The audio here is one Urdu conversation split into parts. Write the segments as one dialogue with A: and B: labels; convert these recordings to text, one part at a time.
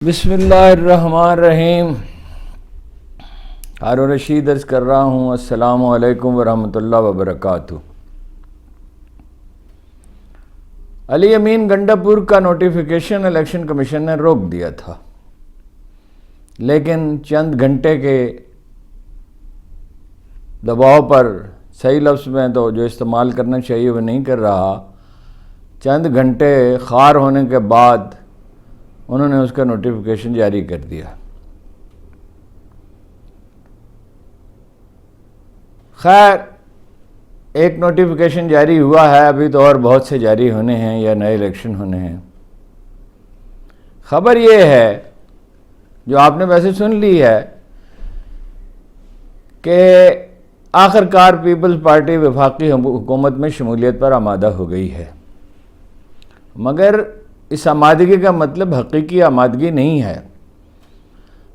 A: بسم اللہ الرحمن الرحیم۔ ہارون رشید عرض کر رہا ہوں، السلام علیکم ورحمۃ اللہ وبرکاتہ۔ علی امین گنڈا پور کا نوٹیفیکیشن الیکشن کمیشن نے روک دیا تھا، لیکن چند گھنٹے کے دباؤ پر، صحیح لفظ میں تو جو استعمال کرنا چاہیے وہ نہیں کر رہا، چند گھنٹے خار ہونے کے بعد انہوں نے اس کا نوٹیفیکیشن جاری کر دیا۔ خیر، ایک نوٹیفیکیشن جاری ہوا ہے، ابھی تو اور بہت سے جاری ہونے ہیں یا نئے الیکشن ہونے ہیں۔ خبر یہ ہے، جو آپ نے ویسے سن لی ہے، کہ آخرکار پیپلز پارٹی وفاقی حکومت میں شمولیت پر آمادہ ہو گئی ہے، مگر اس آمادگی کا مطلب حقیقی آمادگی نہیں ہے۔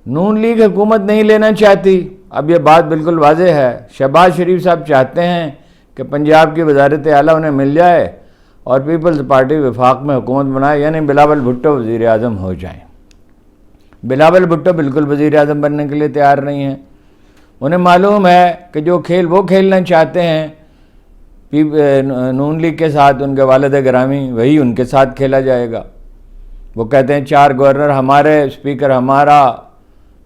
A: نون لیگ حکومت نہیں لینا چاہتی، اب یہ بات بالکل واضح ہے۔ شہباز شریف صاحب چاہتے ہیں کہ پنجاب کی وزارت اعلیٰ انہیں مل جائے اور پیپلز پارٹی وفاق میں حکومت بنائے، یعنی بلاول بھٹو وزیر اعظم ہو جائیں۔ بلاول بھٹو بالکل وزیر اعظم بننے کے لیے تیار نہیں ہیں۔ انہیں معلوم ہے کہ جو کھیل وہ کھیلنا چاہتے ہیں نون لیگ کے ساتھ، ان کے والد گرامی، وہی ان کے ساتھ کھیلا جائے گا۔ وہ کہتے ہیں 4 گورنر ہمارے، اسپیکر ہمارا،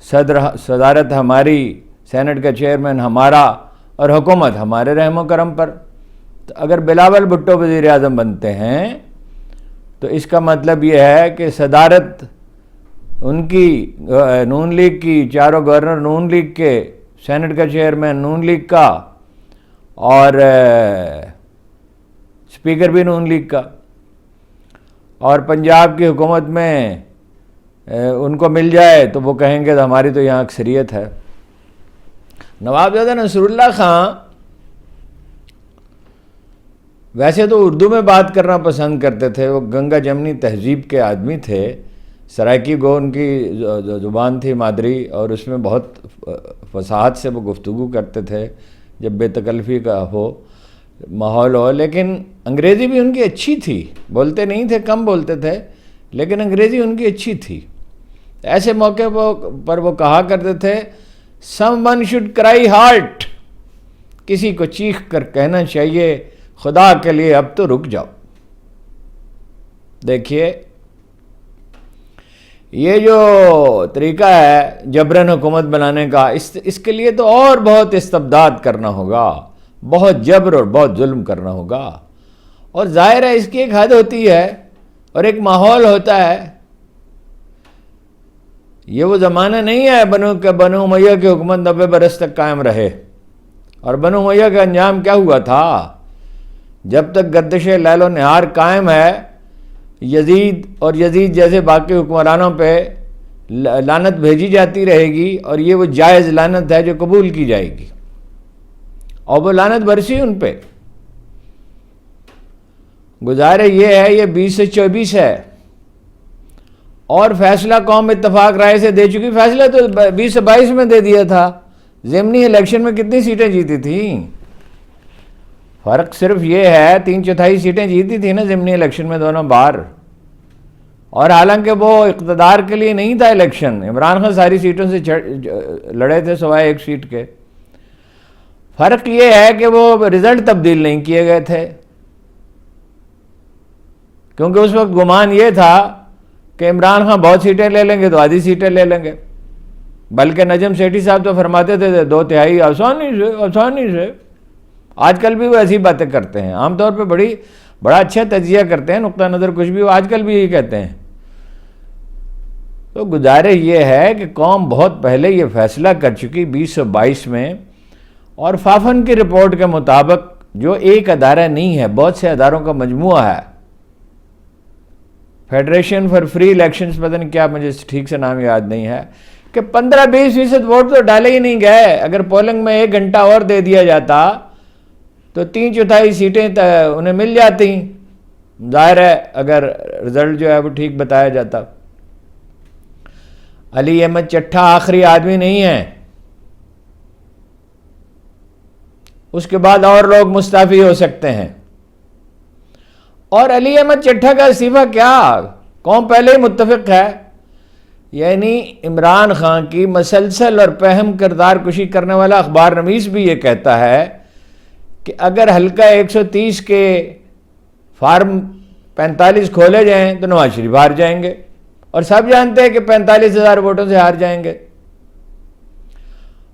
A: صدارت ہماری، سینٹ کا چیئرمین ہمارا، اور حکومت ہمارے رحم و کرم پر۔ تو اگر بلاول بھٹو وزیر اعظم بنتے ہیں تو اس کا مطلب یہ ہے کہ صدارت ان کی، نون لیگ کی، 4 گورنر نون لیگ کے، سینٹ کا چیئرمین نون لیگ کا، اور اسپیکر بھی نون لیگ کا، اور پنجاب کی حکومت میں ان کو مل جائے تو وہ کہیں گے ہماری تو یہاں اکثریت ہے۔ نوابزادہ نصر اللہ خان ویسے تو اردو میں بات کرنا پسند کرتے تھے، وہ گنگا جمنی تہذیب کے آدمی تھے، سرائکی گو ان کی زبان تھی مادری، اور اس میں بہت فصاحت سے وہ گفتگو کرتے تھے جب بے تکلفی کا ہو، ماحول ہو۔ لیکن انگریزی بھی ان کی اچھی تھی، بولتے نہیں تھے، کم بولتے تھے، لیکن انگریزی ان کی اچھی تھی۔ ایسے موقع پر وہ کہا کرتے تھے "Someone should cry halt"، کسی کو چیخ کر کہنا چاہیے خدا کے لیے اب تو رک جاؤ۔ دیکھیے، یہ جو طریقہ ہے جبراً حکومت بنانے کا، اس کے لیے تو اور بہت استبداد کرنا ہوگا، بہت جبر اور بہت ظلم کرنا ہوگا، اور ظاہر ہے اس کی ایک حد ہوتی ہے اور ایک ماحول ہوتا ہے۔ یہ وہ زمانہ نہیں ہے بنو امیہ کی حکومت 90 برس تک قائم رہے، اور بنو امیہ کا انجام کیا ہوا تھا؟ جب تک گردش لیل و نہار قائم ہے، یزید اور یزید جیسے باقی حکمرانوں پہ لعنت بھیجی جاتی رہے گی، اور یہ وہ جائز لعنت ہے جو قبول کی جائے گی، اور وہ لعنت برسی ان پہ۔ گزارے یہ ہے، یہ 20 سے 24 ہے، اور فیصلہ قوم اتفاق رائے سے دے چکی۔ فیصلہ تو 20 سے 22 میں دے دیا تھا۔ ضمنی الیکشن میں کتنی سیٹیں جیتی تھیں؟ فرق صرف یہ ہے 3/4 سیٹیں جیتی تھی نا ضمنی الیکشن میں دونوں بار، اور حالانکہ وہ اقتدار کے لیے نہیں تھا الیکشن، عمران خان ساری سیٹوں سے لڑے تھے سوائے ایک سیٹ کے۔ فرق یہ ہے کہ وہ رزلٹ تبدیل نہیں کیے گئے تھے، کیونکہ اس وقت گمان یہ تھا کہ عمران خان بہت سیٹیں لے لیں گے تو آدھی سیٹیں لے لیں گے، بلکہ نجم سیٹھی صاحب تو فرماتے تھے 2/3 آسانی سے۔ آج کل بھی وہ ایسی باتیں کرتے ہیں، عام طور پہ بڑا اچھا تجزیہ کرتے ہیں، نقطہ نظر کچھ بھی ہو، آج کل بھی یہی کہتے ہیں۔ تو گزارش یہ ہے کہ قوم بہت پہلے یہ فیصلہ کر چکی 2022 میں، اور فافن کی رپورٹ کے مطابق، جو ایک ادارہ نہیں ہے، بہت سے اداروں کا مجموعہ ہے، فیڈریشن فار فری الیکشنز، پتہ نہیں کیا، مجھے ٹھیک سے نام یاد نہیں ہے، کہ 15-20% ووٹ تو ڈالے ہی نہیں گئے۔ اگر پولنگ میں 1 گھنٹہ اور دے دیا جاتا تو 3/4 سیٹیں انہیں مل جاتی، ظاہر ہے اگر رزلٹ جو ہے وہ ٹھیک بتایا جاتا۔ علی احمد چٹھا آخری آدمی نہیں ہے، اس کے بعد اور لوگ مستعفی ہو سکتے ہیں، اور علی احمد چٹھا کا استعفیٰ کیا، قوم پہلے ہی متفق ہے یعنی عمران خان کی مسلسل اور پہم کردار کشی کرنے والا اخبار نویس بھی یہ کہتا ہے کہ اگر حلقہ 130 کے فارم 45 کھولے جائیں تو نواز شریف ہار جائیں گے، اور سب جانتے ہیں کہ 45,000 ووٹوں سے ہار جائیں گے۔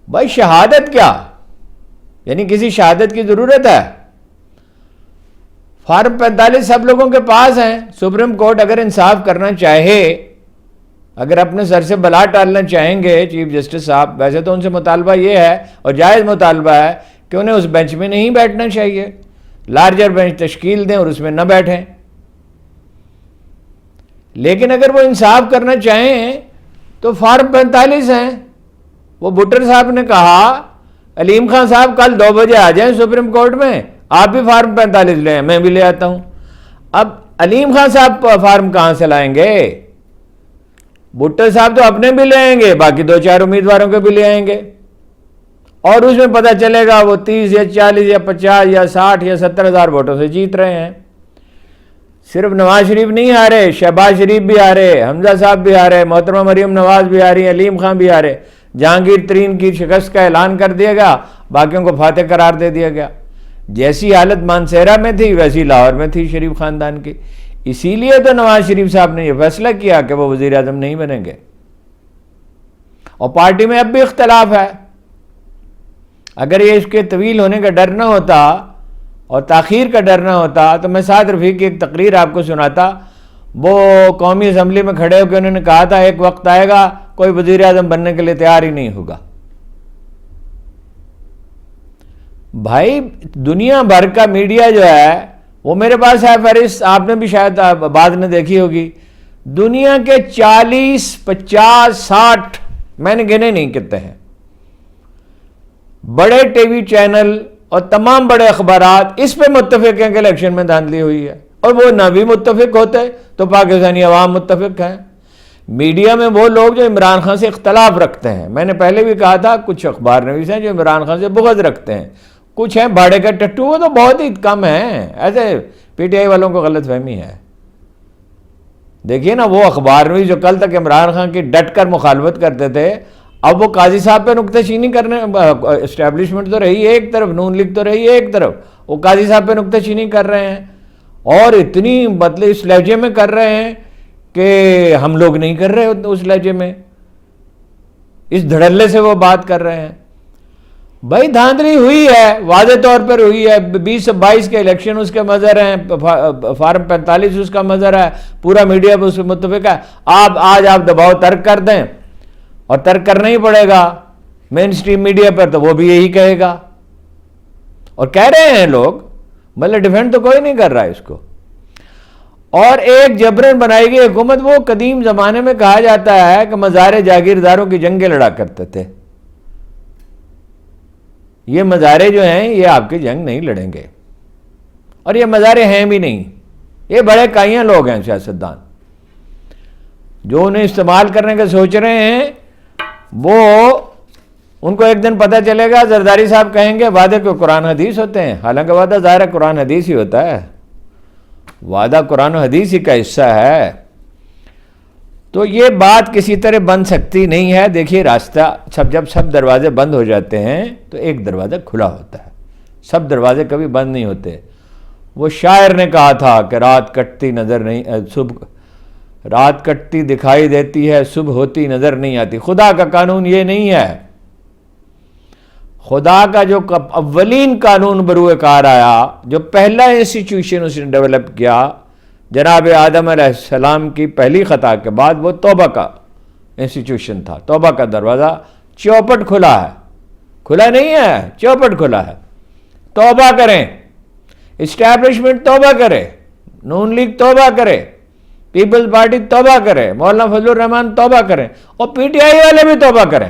A: بھائی شہادت کیا؟ یعنی کسی شہادت کی ضرورت ہے؟ فارم 45 سب لوگوں کے پاس ہیں۔ سپریم کورٹ اگر انصاف کرنا چاہے، اگر اپنے سر سے بلا ٹالنا چاہیں گے چیف جسٹس صاحب، ویسے تو ان سے مطالبہ یہ ہے اور جائز مطالبہ ہے کہ انہیں اس بینچ میں نہیں بیٹھنا چاہیے، لارجر بینچ تشکیل دیں اور اس میں نہ بیٹھیں۔ لیکن اگر وہ انصاف کرنا چاہیں تو فارم 45 ہیں۔ وہ بھٹر صاحب نے کہا علیم خان صاحب کل 2 بجے آ جائیں سپریم کورٹ میں، آپ بھی فارم 45 لیں، میں بھی لے آتا ہوں۔ اب علیم خان صاحب فارم کہاں سے لائیں گے؟ بھٹر صاحب تو اپنے بھی لے آئیں گے، باقی 2-4 امیدواروں کے بھی لے آئیں گے، اور اس میں پتہ چلے گا وہ 30 یا 40 یا 50 یا 60 یا 70 ہزار ووٹوں سے جیت رہے ہیں۔ صرف نواز شریف نہیں ہارے، شہباز شریف بھی ہارے، حمزہ صاحب بھی ہارے، محترمہ مریم نواز بھی ہاری، علیم خان بھی ہارے، جہانگیر ترین کی شکست کا اعلان کر دیا گیا، باقیوں کو فاتح قرار دے دیا گیا۔ جیسی حالت مانسہرہ میں تھی ویسی لاہور میں تھی شریف خاندان کی۔ اسی لیے تو نواز شریف صاحب نے یہ فیصلہ کیا کہ وہ وزیر اعظم نہیں بنیں گے، اور پارٹی میں اب بھی اختلاف ہے۔ اگر یہ اس کے طویل ہونے کا ڈر نہ ہوتا اور تاخیر کا ڈر نہ ہوتا تو میں سعد رفیق کی ایک تقریر آپ کو سناتا۔ وہ قومی اسمبلی میں کھڑے ہو کے انہوں نے کہا تھا ایک وقت آئے گا کوئی وزیر اعظم بننے کے لیے تیار ہی نہیں ہوگا۔ بھائی دنیا بھر کا میڈیا جو ہے وہ میرے پاس ہے فہرست، آپ نے بھی شاید بعد نے دیکھی ہوگی۔ دنیا کے 40 50 60 میں نے گنے نہیں کتنے ہیں بڑے ٹی وی چینل اور تمام بڑے اخبارات اس پہ متفق ہیں کہ الیکشن میں دھاندلی ہوئی ہے، اور وہ نہ بھی متفق ہوتے تو پاکستانی عوام متفق ہیں۔ میڈیا میں وہ لوگ جو عمران خان سے اختلاف رکھتے ہیں، میں نے پہلے بھی کہا تھا کچھ اخبار نویس ہیں جو عمران خان سے بغض رکھتے ہیں، کچھ ہیں بھاڑے کا ٹٹو، وہ تو بہت ہی کم ہیں۔ ایسے پی ٹی آئی والوں کو غلط فہمی ہے۔ دیکھیے نا وہ اخبار نویس جو کل تک عمران خان کی ڈٹ کر مخالفت کرتے تھے، اب وہ قاضی صاحب پہ نکتہ چینی کرنے، اسٹیبلشمنٹ تو رہی ایک طرف، نون لیگ تو رہی ایک طرف، وہ قاضی صاحب پہ نکتہ چینی کر رہے ہیں، اور اتنی مطلب اس لہجے میں کر رہے ہیں کہ ہم لوگ نہیں کر رہے اس لہجے میں، اس دھڑلے سے وہ بات کر رہے ہیں۔ بھائی دھاندلی ہوئی ہے، واضح طور پر ہوئی ہے۔ 2022 کے الیکشن اس کے مظہر ہیں، فارم 45 اس کا مظہر ہے، پورا میڈیا پہ اس پہ متفق ہے۔ آج آپ دباؤ ترک کر دیں، اور ترک کرنا ہی پڑے گا مین سٹریم میڈیا پر، تو وہ بھی یہی کہے گا، اور کہہ رہے ہیں لوگ، مطلب ڈیفینڈ تو کوئی نہیں کر رہا ہے اس کو۔ اور ایک جبرن بنائی گئی حکومت، وہ قدیم زمانے میں کہا جاتا ہے کہ مزار جاگیرداروں کی جنگیں لڑا کرتے تھے۔ یہ مزارے جو ہیں یہ آپ کی جنگ نہیں لڑیں گے، اور یہ مزارے ہیں بھی نہیں، یہ بڑے کائیاں لوگ ہیں سیاستدان، جو انہیں استعمال کرنے کا سوچ رہے ہیں۔ وہ ان کو ایک دن پتہ چلے گا، زرداری صاحب کہیں گے وعدے کو قرآن حدیث ہوتے ہیں، حالانکہ وعدہ ظاہر قرآن حدیث ہی ہوتا ہے، وعدہ قرآن و حدیث ہی کا حصہ ہے۔ تو یہ بات کسی طرح بن سکتی نہیں ہے۔ دیکھیے راستہ جب سب دروازے بند ہو جاتے ہیں تو ایک دروازہ کھلا ہوتا ہے، سب دروازے کبھی بند نہیں ہوتے۔ وہ شاعر نے کہا تھا کہ رات کٹتی نظر نہیں، رات کٹتی دکھائی دیتی ہے، صبح ہوتی نظر نہیں آتی۔ خدا کا قانون یہ نہیں ہے۔ خدا کا جو اولین قانون بروئے کار آیا، جو پہلا انسٹیٹیوشن اس نے ڈیولپ کیا جناب آدم علیہ السلام کی پہلی خطا کے بعد، وہ توبہ کا انسٹیٹیوشن تھا۔ توبہ کا دروازہ چوپٹ کھلا ہے، کھلا نہیں ہے، چوپٹ کھلا ہے۔ توبہ کریں، اسٹیبلشمنٹ توبہ کرے، نون لیگ توبہ کرے، پیپلز پارٹی توبہ کرے، مولانا فضل الرحمان توبہ کریں، اور پی ٹی آئی والے بھی توبہ کریں۔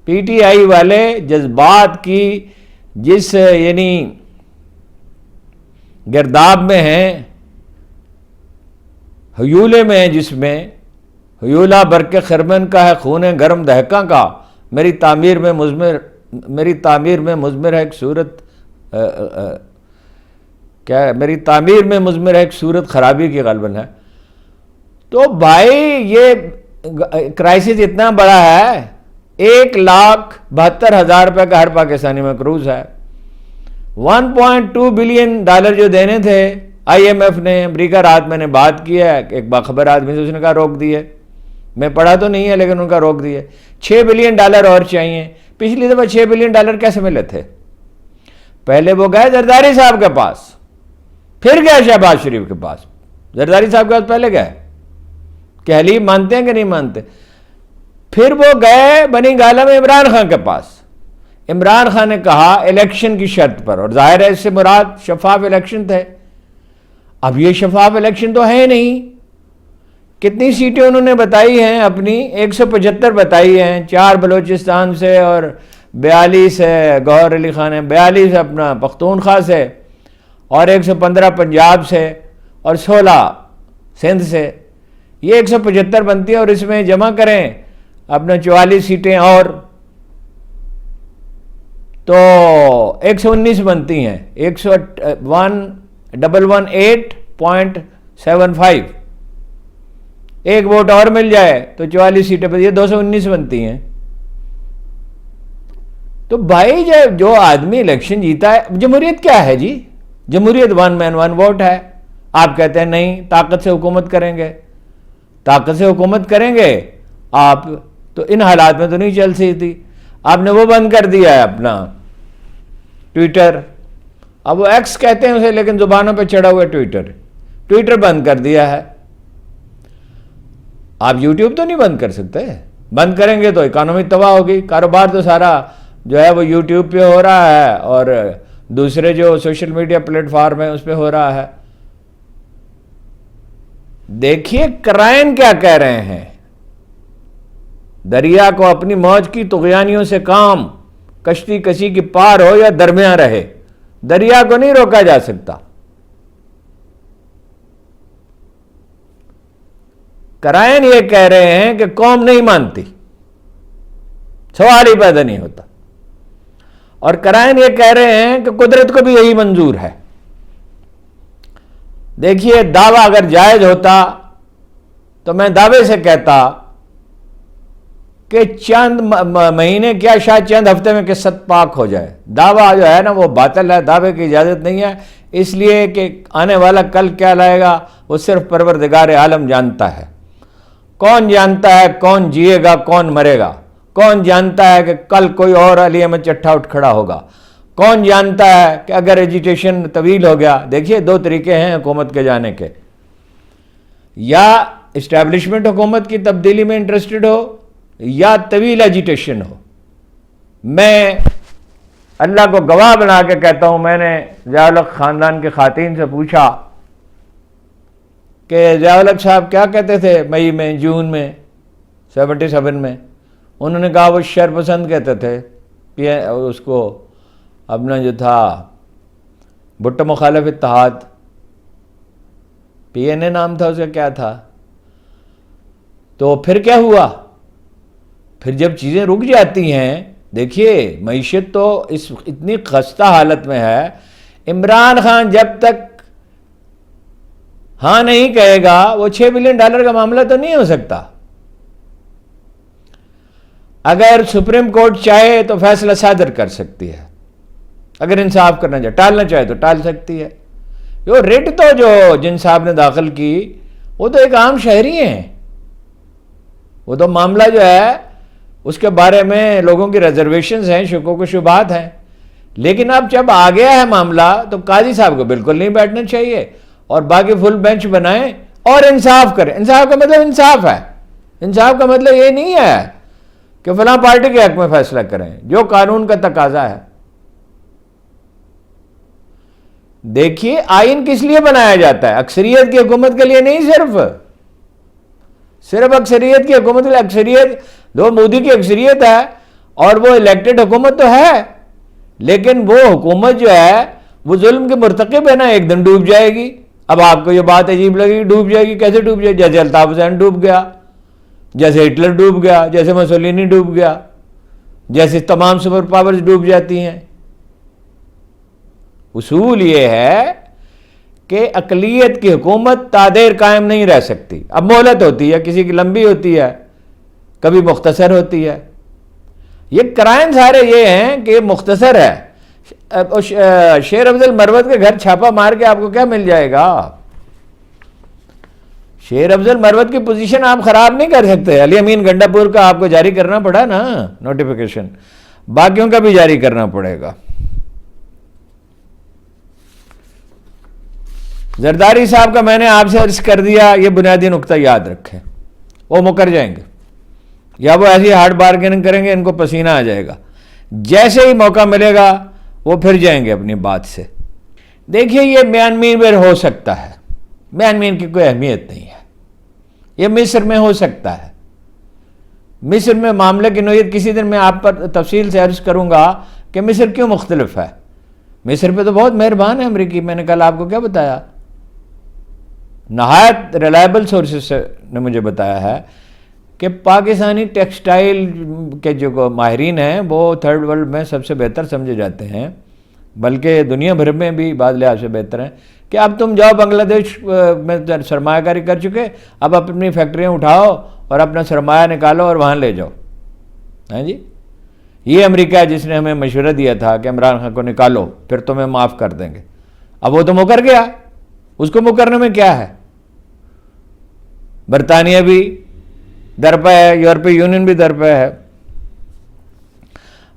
A: پی ٹی آئی والے جذبات کی جس یعنی گرداب میں ہیں، ہیولے میں ہیں، جس میں ہیولہ برق خرمن کا ہے خون گرم دہکاں کا، میری تعمیر میں مضمر ہے ایک صورت کیا ہے، میری تعمیر میں مضمر ہے ایک صورت خرابی کی غالباً ہے۔ تو بھائی یہ کرائسس اتنا بڑا ہے، 1,72,000 روپے کا ہر پاکستانی میں قروض ہے۔ $1.2 بلین جو دینے تھے IMF نے، امریکہ رات میں نے بات کی ہے، ایک باخبر آدمی سے اس نے کہا روک دیے، میں پڑھا تو نہیں ہے لیکن ان کا روک دیے۔ $6 بلین اور چاہیے۔ پچھلی دفعہ $6 بلین کیسے ملے تھے؟ پہلے وہ گئے زرداری صاحب کے پاس، پھر گئے شہباز شریف کے پاس۔ زرداری صاحب کے پاس پہلے گئے کہ حلیب مانتے ہیں کہ نہیں مانتے، پھر وہ گئے بنی گالہ میں عمران خان کے پاس۔ عمران خان نے کہا الیکشن کی شرط پر، اور ظاہر ہے اس سے مراد شفاف الیکشن تھے۔ اب یہ شفاف الیکشن تو ہے نہیں۔ کتنی سیٹیں انہوں نے بتائی ہیں اپنی؟ 175 بتائی ہیں، 4 بلوچستان سے اور 42 ہے گوہر علی خان ہے، 42 اپنا پختونخوا سے اور 115 پنجاب سے اور 16 سندھ سے، یہ 175 بنتی ہیں، اور اس میں جمع کریں اپنا 44 سیٹیں اور تو 119 بنتی ہیں، 118.75، ایک ووٹ اور مل جائے تو 44 سیٹیں پر، یہ 219 بنتی ہیں۔ تو بھائی جو آدمی الیکشن جیتا ہے، جمہوریت کیا ہے جی؟ جمہوریت 1 مین 1 ووٹ ہے۔ آپ کہتے ہیں نہیں طاقت سے حکومت کریں گے، طاقت سے حکومت کریں گے آپ تو ان حالات میں تو نہیں چل سکتی۔ آپ نے وہ بند کر دیا ہے اپنا ٹویٹر، اب وہ ایکس کہتے ہیں اسے لیکن زبانوں پہ چڑھا ہوا ٹویٹر بند کر دیا ہے۔ آپ یوٹیوب تو نہیں بند کر سکتے، بند کریں گے تو اکانومی تباہ ہوگی، کاروبار تو سارا جو ہے وہ یوٹیوب پہ ہو رہا ہے اور دوسرے جو سوشل میڈیا پلیٹ فارم ہے اس پہ ہو رہا ہے۔ دیکھیے کرائن کیا کہہ رہے ہیں، دریا کو اپنی موج کی طغیانیوں سے کام، کشتی کسی کی پار ہو یا درمیان رہے، دریا کو نہیں روکا جا سکتا۔ کرائن یہ کہہ رہے ہیں کہ قوم نہیں مانتی، سوال ہی پیدا نہیں ہوتا، اور کرائن یہ کہہ رہے ہیں کہ قدرت کو بھی یہی منظور ہے۔ دیکھیے دعویٰ اگر جائز ہوتا تو میں دعوے سے کہتا کہ چند مہینے کیا شاید چند ہفتے میں قصت پاک ہو جائے۔ دعویٰ جو ہے نا وہ باطل ہے، دعوے کی اجازت نہیں ہے، اس لیے کہ آنے والا کل کیا لائے گا وہ صرف پروردگار عالم جانتا ہے۔ کون جانتا ہے کون جیے گا کون مرے گا؟ کون جانتا ہے کہ کل کوئی اور علی احمد چٹھا اٹھ کھڑا ہوگا؟ کون جانتا ہے کہ اگر ایجیٹیشن طویل ہو گیا؟ دیکھیے 2 طریقے ہیں حکومت کے جانے کے، یا اسٹیبلشمنٹ حکومت کی تبدیلی میں انٹرسٹڈ ہو یا طویل ایجیٹیشن ہو۔ میں اللہ کو گواہ بنا کے کہتا ہوں، میں نے ضیاء الحق خاندان کے خواتین سے پوچھا کہ ضیاء الحق صاحب کیا کہتے تھے مئی میں جون میں 77 میں؟ انہوں نے کہا وہ شر پسند کہتے تھے، اس کو اپنا جو تھا بھٹو مخالف اتحاد، PNA نام تھا اس کا، کیا تھا؟ تو پھر کیا ہوا؟ پھر جب چیزیں رک جاتی ہیں، دیکھیے معیشت تو اتنی خستہ حالت میں ہے، عمران خان جب تک ہاں نہیں کہے گا وہ $6 بلین کا معاملہ تو نہیں ہو سکتا۔ اگر سپریم کورٹ چاہے تو فیصلہ صادر کر سکتی ہے، اگر انصاف کرنا چاہے، ٹالنا چاہے تو ٹال سکتی ہے۔ جو ریٹ تو جو جن صاحب نے داخل کی وہ تو ایک عام شہری ہیں، وہ تو معاملہ جو ہے اس کے بارے میں لوگوں کی ریزرویشنز ہیں، شکوک و شبہات ہیں، لیکن اب جب آ گیا ہے معاملہ تو قاضی صاحب کو بالکل نہیں بیٹھنا چاہیے اور باقی فل بینچ بنائیں اور انصاف کریں۔ انصاف کا مطلب انصاف ہے، انصاف کا مطلب یہ نہیں ہے کہ فلاں پارٹی کے حق میں فیصلہ کریں، جو قانون کا تقاضا ہے۔ دیکھیے آئین کس لیے بنایا جاتا ہے؟ اکثریت کی حکومت کے لیے نہیں، صرف اکثریت کی حکومت کے لیے۔ اکثریت دو مودی کی اکثریت ہے اور وہ الیکٹڈ حکومت تو ہے، لیکن وہ حکومت جو ہے وہ ظلم کے مرتکب ہے نا، ایک دن ڈوب جائے گی۔ اب آپ کو یہ بات عجیب لگے گی ڈوب جائے گی، کیسے ڈوب جائے گی؟ جیسے الطاف حسین ڈوب گیا، جیسے ہٹلر ڈوب گیا، جیسے مسولینی ڈوب گیا، جیسے تمام سپر پاورز ڈوب جاتی ہیں۔ اصول یہ ہے کہ اقلیت کی حکومت تا دیر قائم نہیں رہ سکتی۔ اب مہلت ہوتی ہے، کسی کی لمبی ہوتی ہے، کبھی مختصر ہوتی ہے. یہ کرائم سارے یہ ہیں کہ یہ مختصر ہے. شیر افضل مروت کے گھر چھاپا مار کے آپ کو کیا مل جائے گا؟ شیر افضل مروت کی پوزیشن آپ خراب نہیں کر سکتے. علی امین گنڈا پور کا آپ کو جاری کرنا پڑا نا نوٹیفیکیشن، باقیوں کا بھی جاری کرنا پڑے گا. زرداری صاحب کا میں نے آپ سے عرض کر دیا، یہ بنیادی نقطہ یاد رکھیں. وہ مکر جائیں گے یا وہ ایسی ہارڈ بارگیننگ کریں گے، ان کو پسینہ آ جائے گا. جیسے ہی موقع ملے گا وہ پھر جائیں گے اپنی بات سے. دیکھیے یہ میانمار میں ہو سکتا ہے، میانمار کی کوئی اہمیت نہیں ہے. یہ مصر میں ہو سکتا ہے. مصر میں معاملہ کی نوعیت کسی دن میں آپ پر تفصیل سے عرض کروں گا کہ مصر کیوں مختلف ہے. مصر پہ تو بہت مہربان ہے امریکی. میں نے کل آپ کو کیا بتایا، نہایت ریلائبل سورسز نے مجھے بتایا ہے کہ پاکستانی ٹیکسٹائل کے جو ماہرین ہیں وہ تھرڈ ورلڈ میں سب سے بہتر سمجھے جاتے ہیں، بلکہ دنیا بھر میں بھی بعض لحاظ سے بہتر ہیں. کہ اب تم جاؤ بنگلہ دیش میں سرمایہ کاری کر چکے، اب اپنی فیکٹریاں اٹھاؤ اور اپنا سرمایہ نکالو اور وہاں لے جاؤ. ہاں جی، یہ امریکہ ہے جس نے ہمیں مشورہ دیا تھا کہ عمران خان کو نکالو پھر تمہیں معاف کر دیں گے. اب وہ تو مکر گیا. اس کو مکرنے میں کیا ہے؟ برطانیہ بھی درپے ہے، یورپی یونین بھی درپے ہے.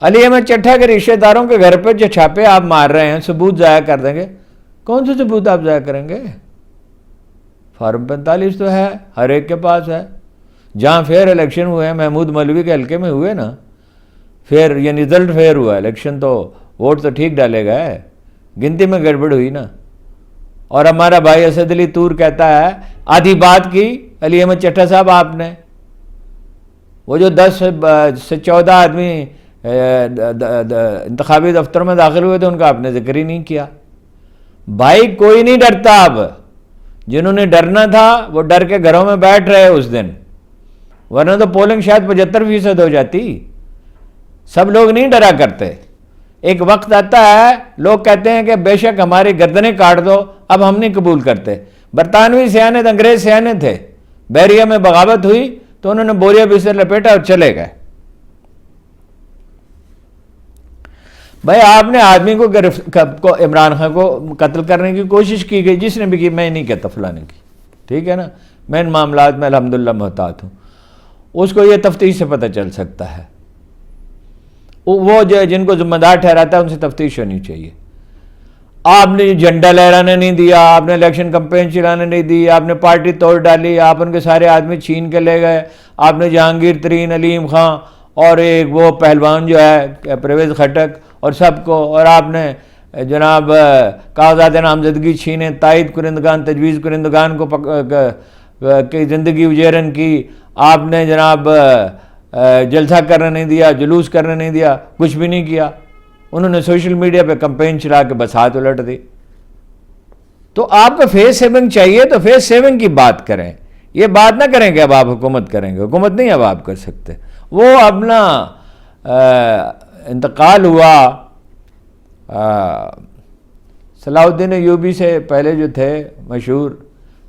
A: علی احمد چٹھا کے رشتہ داروں کے گھر پہ جو چھاپے آپ مار رہے ہیں، ثبوت ضائع کر دیں گے. کون سے ثبوت آپ ضائع کریں گے؟ فارم 45 تو ہے، ہر ایک کے پاس ہے. جہاں فیئر الیکشن ہوئے ہیں، محمود مولوی کے حلقے میں ہوئے نا، فیئر یعنی رزلٹ فیئر ہوا الیکشن، تو ووٹ تو ٹھیک ڈالے گئے، گنتی میں گڑبڑ ہوئی نا. اور ہمارا بھائی اسد علی طور کہتا ہے آدھی بات کی علی احمد چٹھا صاحب آپ نے. وہ جو 10 سے 14 آدمی انتخابی دفتر میں داخل ہوئے تھے ان کا آپ نے ذکر ہی نہیں کیا. بھائی کوئی نہیں ڈرتا اب. جنہوں نے ڈرنا تھا وہ ڈر کے گھروں میں بیٹھ رہے اس دن، ورنہ تو پولنگ شاید 75% ہو جاتی. سب لوگ نہیں ڈرا کرتے. ایک وقت آتا ہے لوگ کہتے ہیں کہ بے شک ہماری گردنیں کاٹ دو، اب ہم نہیں قبول کرتے. برطانوی سیانے انگریز سیانے تھے، بحریہ میں بغاوت ہوئی تو انہوں نے بوریا بستر لپیٹا اور چلے گئے. بھائی آپ نے آدمی کو عمران خان کو قتل کرنے کی کوشش کی گئی، جس نے بھی کی، میں نہیں کہتا فلاں نے کی، ٹھیک ہے نا، میں ان معاملات میں الحمدللہ محتاط ہوں. اس کو یہ تفتیش سے پتہ چل سکتا ہے. وہ جن کو ذمہ دار ٹھہراتا ہے ان سے تفتیش ہونی چاہیے. آپ نے جھنڈا لہرانے نہیں دیا، آپ نے الیکشن کمپین چلانے نہیں دی، آپ نے پارٹی توڑ ڈالی، آپ ان کے سارے آدمی چھین کے لے گئے. آپ نے جہانگیر ترین، علیم خان اور ایک وہ پہلوان جو ہے پرویز خٹک اور سب کو، اور آپ نے جناب کاغذات نامزدگی چھینے، تائید کنندگان، تجویز کنندگان کی زندگی اجیرن کی. آپ نے جناب جلسہ کرنے نہیں دیا، جلوس کرنے نہیں دیا، کچھ بھی نہیں کیا. انہوں نے سوشل میڈیا پہ کمپین چلا کے بس ہاتھ الٹ دی. تو آپ کو فیس سیونگ چاہیے تو فیس سیونگ کی بات کریں. یہ بات نہ کریں کہ اب آپ حکومت کریں گے. حکومت نہیں اب آپ کر سکتے. وہ اپنا انتقال ہوا صلاح الدین ایوبی سے پہلے جو تھے مشہور،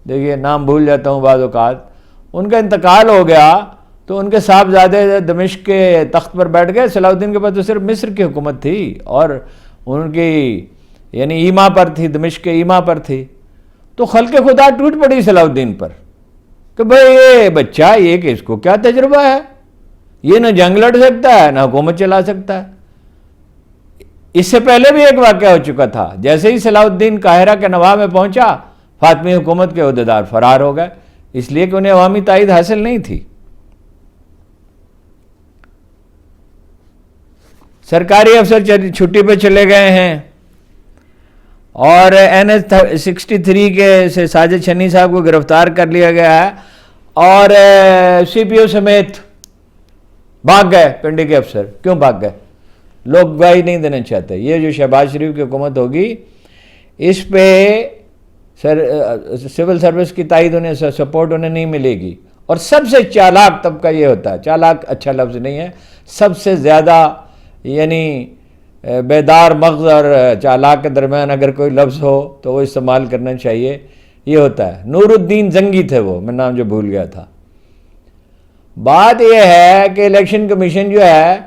A: دیکھیے نام بھول جاتا ہوں بعض اوقات، ان کا انتقال ہو گیا تو ان کے صاحبزادے دمشق کے تخت پر بیٹھ گئے. صلاح الدین کے پاس تو صرف مصر کی حکومت تھی اور ان کی یعنی ایما پر تھی، دمشق کے ایما پر تھی. تو خلق خدا ٹوٹ پڑی صلاح الدین پر کہ بھئی یہ بچہ، یہ کہ اس کو کیا تجربہ ہے، یہ نہ جنگ لڑ سکتا ہے نہ حکومت چلا سکتا ہے. اس سے پہلے بھی ایک واقعہ ہو چکا تھا. جیسے ہی صلاح الدین قاہرہ کے نواح میں پہنچا، فاطمی حکومت کے عہدیدار فرار ہو گئے، اس لیے کہ انہیں عوامی تائید حاصل نہیں تھی. سرکاری افسر چھٹی پہ چلے گئے ہیں اور NS-63 کے سے ساجد شنی صاحب کو گرفتار کر لیا گیا ہے اور سی پی او سمیت بھاگ گئے. پنڈی کے افسر کیوں بھاگ گئے؟ لوگ گواہی نہیں دینا چاہتے. یہ جو شہباز شریف کی حکومت ہوگی اس پہ سول سروس کی تائید انہیں سپورٹ انہیں نہیں ملے گی. اور سب سے چالاک طبقہ یہ ہوتا ہے، چالاک اچھا لفظ نہیں ہے، سب سے زیادہ یعنی بیدار مغز اور چالاک کے درمیان اگر کوئی لفظ ہو تو وہ استعمال کرنا چاہیے، یہ ہوتا ہے. نور الدین زنگی تھے وہ، میں نام جو بھول گیا تھا. بات یہ ہے کہ الیکشن کمیشن جو ہے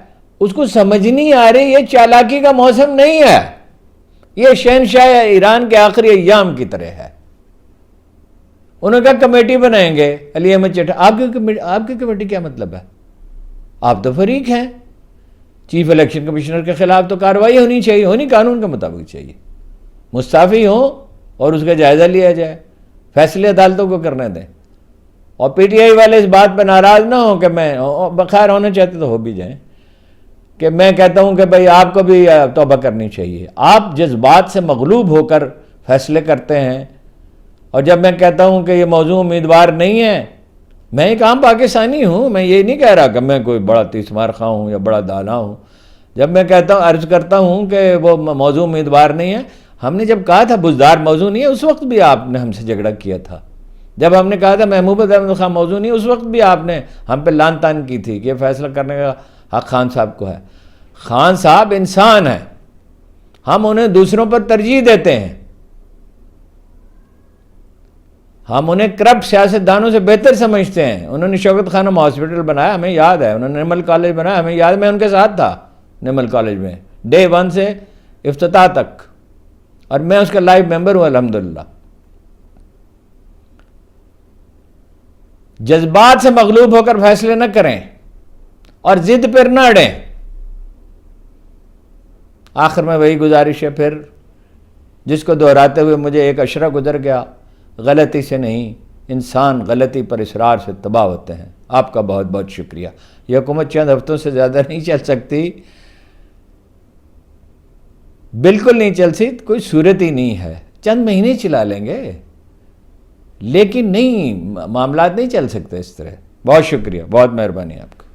A: اس کو سمجھ نہیں آ رہی، یہ چالاکی کا موسم نہیں ہے، یہ شہنشاہ ایران کے آخری ایام کی طرح ہے۔ انہوں نے کہا کمیٹی بنائیں گے، علی احمد چٹھ، آپ کی کمیٹی کیا مطلب ہے؟ آپ تو فریق ہیں، چیف الیکشن کمشنر کے خلاف تو کارروائی ہونی چاہیے، ہونی قانون کے مطابق چاہیے، مستعفی ہوں اور اس کا جائزہ لیا جائے، فیصلے عدالتوں کو کرنے دیں۔ اور پی ٹی آئی والے اس بات پہ ناراض نہ ہوں کہ میں، بخیر ہونے چاہتے تو ہو بھی جائیں، کہ میں کہتا ہوں کہ بھئی آپ کو بھی توبہ کرنی چاہیے۔ آپ جذبات سے مغلوب ہو کر فیصلے کرتے ہیں، اور جب میں کہتا ہوں کہ یہ موضوع امیدوار نہیں ہے، میں ایک عام پاکستانی ہوں، میں یہ نہیں کہہ رہا کہ میں کوئی بڑا تیسمار خواہ ہوں یا بڑا دانا ہوں۔ جب میں کہتا ہوں، عرض کرتا ہوں کہ وہ موضوع امیدوار نہیں ہے، ہم نے جب کہا تھا بزدار موضوع نہیں ہے، اس وقت بھی آپ نے ہم سے جھگڑا کیا تھا۔ جب ہم نے کہا تھا محمود احمد خان موضوع نہیں، اس وقت بھی آپ نے ہم پہ لان تان کی تھی کہ یہ فیصلہ کرنے کا حق خان صاحب کو ہے۔ خان صاحب انسان ہیں، ہم انہیں دوسروں پر ترجیح دیتے ہیں، ہم انہیں کرپٹ سیاستدانوں سے بہتر سمجھتے ہیں۔ انہوں نے شوکت خانم ہاسپٹل بنایا، ہمیں یاد ہے، انہوں نے نمل کالج بنایا، ہمیں یاد ہے، میں ان کے ساتھ تھا نمل کالج میں ڈے 1 سے افتتاح تک، اور میں اس کا لائیو ممبر ہوں الحمدللہ۔ جذبات سے مغلوب ہو کر فیصلے نہ کریں اور ضد پر نہ اڑیں۔ آخر میں وہی گزارش ہے پھر، جس کو دہراتے ہوئے مجھے ایک اشرہ گزر گیا، غلطی سے نہیں، انسان غلطی پر اصرار سے تباہ ہوتے ہیں۔ آپ کا بہت بہت شکریہ۔ یہ حکومت چند ہفتوں سے زیادہ نہیں چل سکتی، بالکل نہیں چل سکتی، کوئی صورت ہی نہیں ہے، چند مہینے چلا لیں گے، لیکن نہیں، معاملات نہیں چل سکتے اس طرح۔ بہت شکریہ، بہت مہربانی آپ کا۔